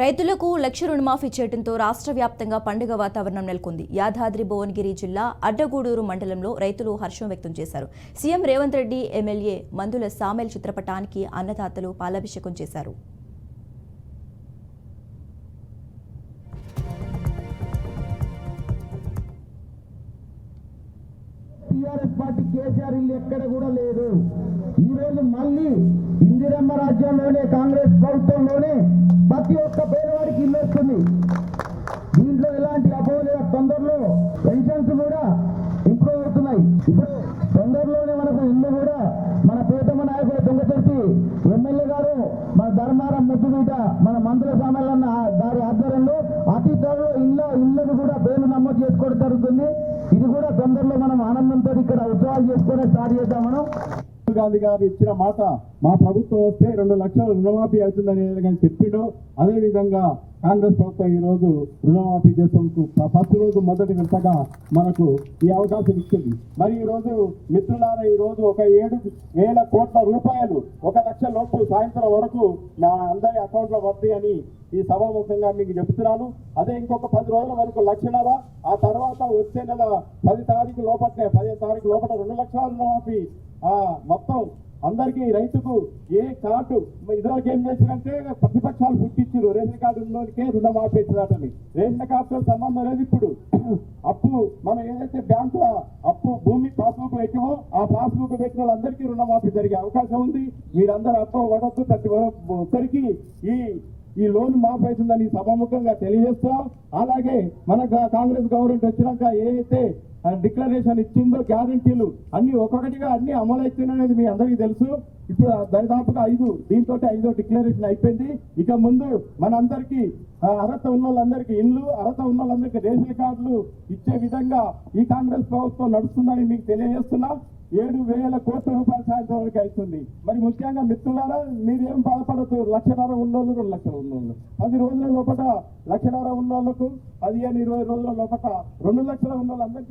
రైతులకు లక్ష రుణమాఫీ చేయడంతో రాష్ట్ర వ్యాప్తంగా పండుగ వాతావరణం నెలకొంది. యాదాద్రి భువనగిరి జిల్లా అడ్డగూడూరు మండలంలో రైతులు హర్షం వ్యక్తం చేశారు. సీఎం రేవంత్ రెడ్డి ఎమ్మెల్యే మందుల సామెల్ చిత్రపటానికి అన్నదాతలు పాలాభిషేకం చేశారు. టీఆర్ఎస్ పార్టీ కేసీఆర్ ఇల్లు ఎక్కడ కూడా లేదు. ఈ రోజు మళ్ళీ ఇందిరమ్మ రాజ్యంలోనే కాంగ్రెస్ ప్రభుత్వంలోనే ప్రతి ఒక్క పేదవాడికి ఇల్లు వస్తుంది. దీంట్లో ఎలాంటి అపోహ లేదు. తొందరలో పెన్షన్స్ కూడా ఇంప్రూవ్ అవుతున్నాయి. ఇప్పుడు తొందరలోనే మనకు ఇల్లు కూడా మన పేటమ్మ నాయకుడు దొంగచర్తి ఎమ్మెల్యే గారు మన ధర్మారం ముద్దు మీద మన మంత్రుల సమ్మేళన దారి ఆధ్వర్యంలో అతి త్వరలో ఇళ్లను కూడా పేర్లు నమోదు చేసుకోవడం జరుగుతుంది. ఇది కూడా తొందరలో మనం ఆనందంతో ఇక్కడ ఉత్సవాలు చేసుకునే స్టార్ట్ చేద్దాం. మనం గాంధీ గారు ఇచ్చిన మాట మా ప్రభుత్వం వస్తే 2 లక్షల రుణమాఫీ అవుతుందని చెప్పిండో అదే విధంగా కాంగ్రెస్ ప్రభుత్వం ఈ రోజు రుణమాఫీ చేసేందుకు ఫస్ట్ రోజు మొదటి విడతగా మనకు ఈ అవకాశం ఇచ్చింది. మరి ఈ రోజు మిత్రులారా, ఈ రోజు ఒక 7,000 కోట్ల రూపాయలు 1 లక్ష లోపు సాయంత్రం వరకు నా అందరి అకౌంట్లో పడుతుంది అని ఈ సభాముఖంగా మీకు చెబుతున్నాను. అదే ఇంకొక 10 రోజుల వరకు 1 లక్షన్నర, ఆ తర్వాత వచ్చే నెల 10 తారీఖు లోపట్నే 15 తారీఖు లోపల 2 లక్షల రుణమాఫీ మొత్తం అందరికీ రైతుకు ఏ కార్డు ఇదివరకు ఏం చేసినంటే ప్రతిపక్షాలు పుట్టించారు రేషన్ కార్డు ఉన్నోనికే రుణమాఫీ ఇచ్చినట్టని. రేషన్ కార్డుతో సంబంధం లేదు. ఇప్పుడు అప్పు మనం ఏదైతే బ్యాంకు అప్పు భూమి పాస్బుక్ పెట్టామో ఆ పాస్బుక్ పెట్టిన వాళ్ళందరికీ రుణమాఫీ జరిగే అవకాశం ఉంది. మీరందరూ అప్పు పడద్దు. ప్రతి ఒక్కరికి ఈ లోన్ మాఫ్ అవుతుందని సభాముఖంగా తెలియజేస్తున్నాం. అలాగే మన కాంగ్రెస్ గవర్నమెంట్ వచ్చినాక ఏదైతే డిక్లరేషన్ ఇచ్చిందో గ్యారంటీలు అన్ని ఒక్కొక్కటిగా అన్ని అమలు అవుతున్నాయనేది మీ అందరికీ తెలుసు. ఇప్పుడు దాదాపుగా 5 డిక్లరేషన్ అయిపోయింది. ఇక ముందు మనందరికీ అర్హత ఉన్న వాళ్ళందరికీ ఇల్లు, అర్హత ఉన్న వాళ్ళందరికీ రేషన్ కార్డులు ఇచ్చే విధంగా ఈ కాంగ్రెస్ ప్రభుత్వం నడుస్తుందని మీకు తెలియజేస్తున్నా. 7,000 కోట్ల రూపాయల సాయంత్రం వరకు అవుతుంది. మరి ముఖ్యంగా మిత్రులారా, మీరేం బాధపడద్దు. 1 లక్షన్నర ఉన్నోళ్ళు 2 లక్షలు ఉన్నోళ్ళు 10 రోజుల లోపల 1 లక్షన్నర ఉన్నోళ్లకు 15-20 రోజుల లోపల 2 లక్షల ఉన్నోళ్ళందరికీ